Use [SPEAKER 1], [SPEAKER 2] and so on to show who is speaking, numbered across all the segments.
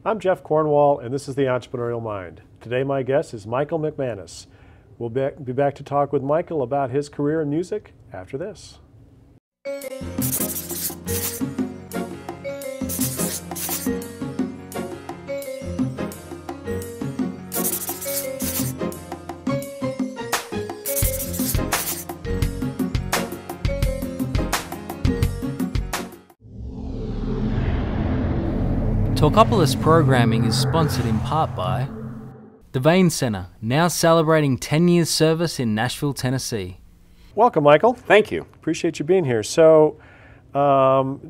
[SPEAKER 1] I'm Jeff Cornwall, and this is the Entrepreneurial Mind. Today my guest is Michael McManus. We'll be back to talk with Michael about his career in music after this.
[SPEAKER 2] Talkapolis programming is sponsored in part by the Vane Center, now celebrating 10 years service in Nashville, Tennessee.
[SPEAKER 1] Welcome, Michael.
[SPEAKER 3] Thank you.
[SPEAKER 1] Appreciate you being here. So,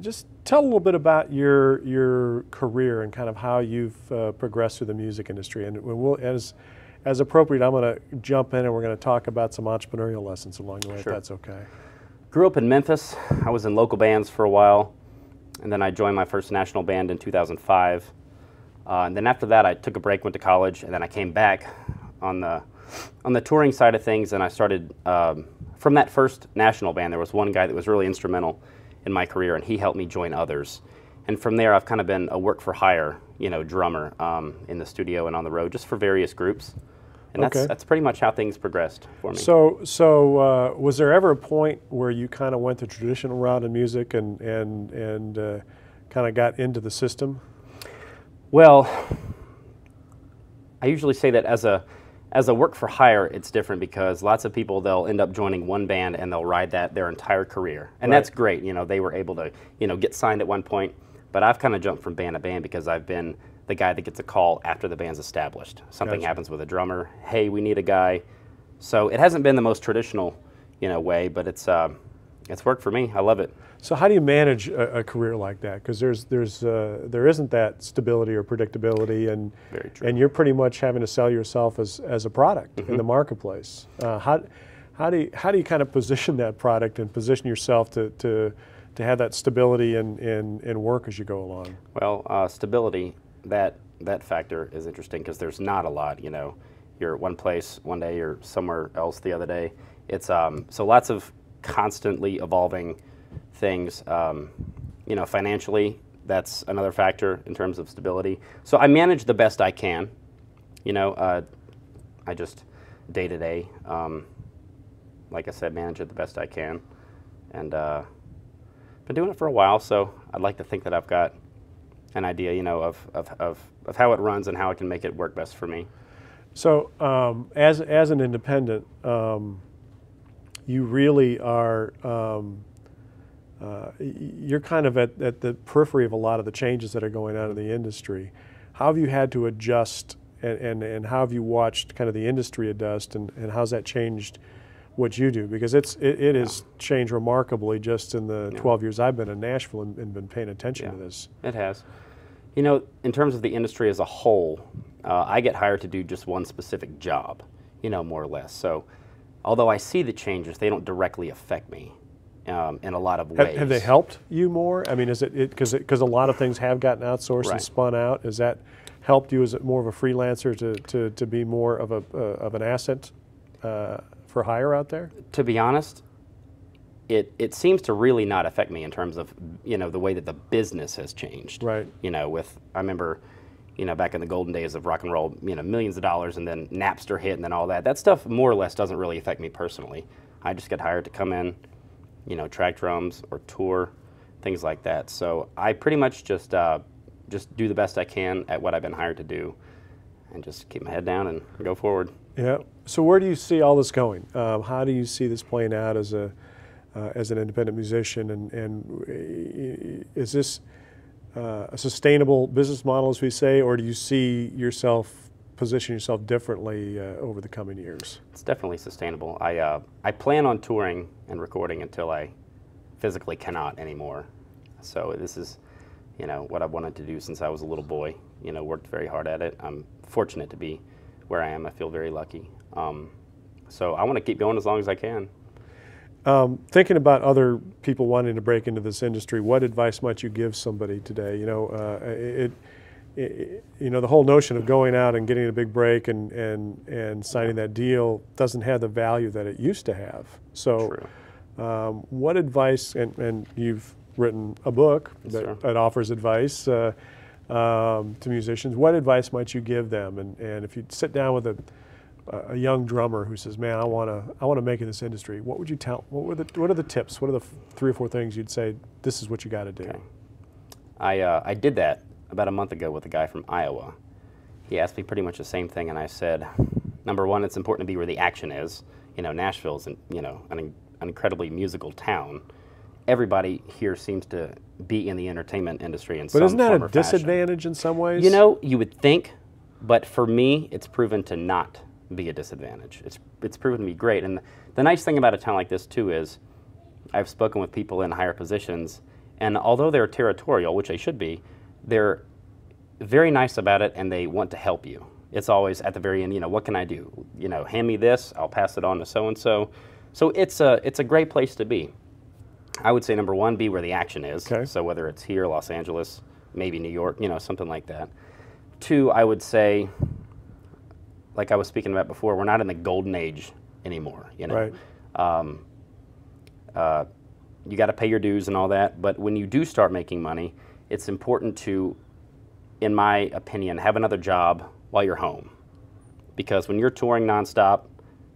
[SPEAKER 1] just tell a little bit about your career and kind of how you've progressed through the music industry. And we'll, as appropriate, I'm going to jump in and we're going to talk about some entrepreneurial lessons along the way,
[SPEAKER 3] Sure.
[SPEAKER 1] if that's okay.
[SPEAKER 3] Grew up in Memphis. I was in local bands for a while, and then I joined my first national band in 2005. And then after that, I took a break, went to college, and then I came back on the touring side of things, and I started, from that first national band, there was one guy that was really instrumental in my career, and he helped me join others. And from there, I've kind of been a work-for-hire, drummer in the studio and on the road, just for various groups. And that's pretty much how things progressed for me.
[SPEAKER 1] So was there ever a point where you kind of went the traditional route in music and kind of got into the system?
[SPEAKER 3] Well, I usually say that as a work for hire, it's different because lots of people, they'll end up joining one band and they'll ride that their entire career. And
[SPEAKER 1] Right.
[SPEAKER 3] that's great. They were able to, get signed at one point. But I've kind of jumped from band to band because I've been the guy that gets a call after the band's established. Something
[SPEAKER 1] Gotcha.
[SPEAKER 3] happens with a drummer. Hey, we need a guy. So it hasn't been the most traditional, way, but it's worked for me. I love it.
[SPEAKER 1] So how do you manage a career like that? Because there isn't that stability or predictability, and
[SPEAKER 3] Very true.
[SPEAKER 1] and you're pretty much having to sell yourself as a product in the marketplace. How do you kind of position that product and position yourself to have that stability in work as you go along?
[SPEAKER 3] Well, stability, that factor is interesting because there's not a lot, You're at one place one day, you're somewhere else the other day. It's so lots of constantly evolving things. Financially, that's another factor in terms of stability. So I manage the best I can. I just day to day, like I said, manage it the best I can, and been doing it for a while. So I'd like to think that I've got an idea, of how it runs and how I can make it work best for me.
[SPEAKER 1] So as an independent, you really are, you're kind of at the periphery of a lot of the changes that are going on in the industry. How have you had to adjust, and how have you watched kind of the industry adjust, and how's that changed what you do? Because it has changed remarkably just in the 12 years I've been in Nashville and been paying attention to this.
[SPEAKER 3] It has. In terms of the industry as a whole, I get hired to do just one specific job, more or less. So although I see the changes, they don't directly affect me in a lot of ways.
[SPEAKER 1] Have they helped you more? I mean, is it because a lot of things have gotten outsourced and spun out? Has that helped you? Is it more of a freelancer to be more of an asset for hire out there?
[SPEAKER 3] To be honest, it seems to really not affect me in terms of the way that the business has changed.
[SPEAKER 1] Right.
[SPEAKER 3] I remember back in the golden days of rock and roll, millions of dollars, and then Napster hit, and then all that. That stuff more or less doesn't really affect me personally. I just get hired to come in, track drums or tour, things like that. So I pretty much just do the best I can at what I've been hired to do, and just keep my head down and go forward.
[SPEAKER 1] Yeah. So where do you see all this going? How do you see this playing out as an independent musician, and is this a sustainable business model, as we say, or do you see position yourself differently over the coming years?
[SPEAKER 3] It's definitely sustainable. I plan on touring and recording until I physically cannot anymore. So this is, what I've wanted to do since I was a little boy. Worked very hard at it. I'm fortunate to be where I am. I feel very lucky. So I want to keep going as long as I can.
[SPEAKER 1] Thinking about other people wanting to break into this industry, what advice might you give somebody today? The whole notion of going out and getting a big break and signing that deal doesn't have the value that it used to have. So, what advice? And you've written a book that offers advice. to musicians. What advice might you give them? And if you sit down with a young drummer who says, "Man, I want to make it in this industry," what would you tell? What are the tips? What are the 3 or 4 things you'd say? This is what you got to do.
[SPEAKER 3] Okay. I did that about a month ago with a guy from Iowa. He asked me pretty much the same thing, and I said, number one, it's important to be where the action is. You know, Nashville's an incredibly musical town. Everybody here seems to be in the entertainment industry in some form or fashion.
[SPEAKER 1] But isn't that a disadvantage in some ways?
[SPEAKER 3] You know, you would think, but for me, it's proven to not be a disadvantage. It's proven to be great. And the nice thing about a town like this, too, is I've spoken with people in higher positions, and although they're territorial, which they should be, they're very nice about it, and they want to help you. It's always at the very end, you know, what can I do? You know, hand me this, I'll pass it on to so-and-so. So it's a great place to be. I would say, number one, be where the action is.
[SPEAKER 1] Okay.
[SPEAKER 3] So whether it's here, Los Angeles, maybe New York, you know, something like that. 2, I would say, like I was speaking about before, we're not in the golden age anymore, you know.
[SPEAKER 1] Right.
[SPEAKER 3] You got to pay your dues and all that, but when you do start making money, it's important to, in my opinion, have another job while you're home. Because when you're touring nonstop,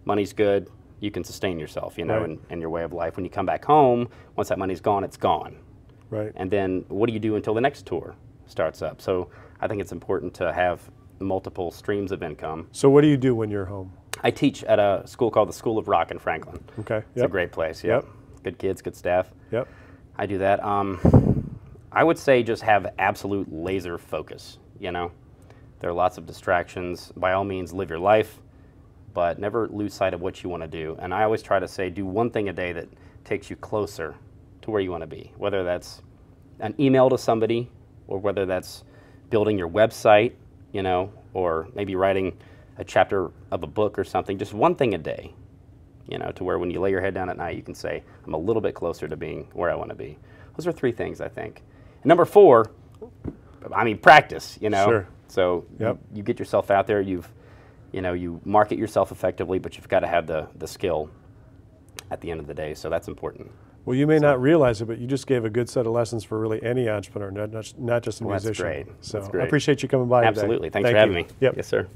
[SPEAKER 3] money's good, you can sustain yourself, you know,
[SPEAKER 1] Right.
[SPEAKER 3] and your way of life. When you come back home, once that money's gone, it's gone.
[SPEAKER 1] Right.
[SPEAKER 3] And then what do you do until the next tour starts up? So I think it's important to have multiple streams of income.
[SPEAKER 1] So what do you do when you're home?
[SPEAKER 3] I teach at a school called the School of Rock in Franklin.
[SPEAKER 1] Okay.
[SPEAKER 3] It's a great place. Yep. Good kids, good staff.
[SPEAKER 1] Yep.
[SPEAKER 3] I do that. I would say just have absolute laser focus, you know. There are lots of distractions. By all means, live your life, but never lose sight of what you want to do. And I always try to say, do one thing a day that takes you closer to where you want to be, whether that's an email to somebody or whether that's building your website, you know, or maybe writing a chapter of a book or something, just one thing a day, you know, to where when you lay your head down at night, you can say, I'm a little bit closer to being where I want to be. Those are 3 things, I think. And number 4, I mean, practice, you know.
[SPEAKER 1] Sure.
[SPEAKER 3] So you get yourself out there, you market yourself effectively, but you've got to have the skill at the end of the day, so that's important.
[SPEAKER 1] Well, you may not realize it, but you just gave a good set of lessons for really any entrepreneur, not just a musician.
[SPEAKER 3] That's great.
[SPEAKER 1] So
[SPEAKER 3] That's great.
[SPEAKER 1] I appreciate you coming by today.
[SPEAKER 3] Absolutely. Thanks
[SPEAKER 1] Thank
[SPEAKER 3] for having
[SPEAKER 1] you.
[SPEAKER 3] me.
[SPEAKER 1] Yep.
[SPEAKER 3] Yes, sir.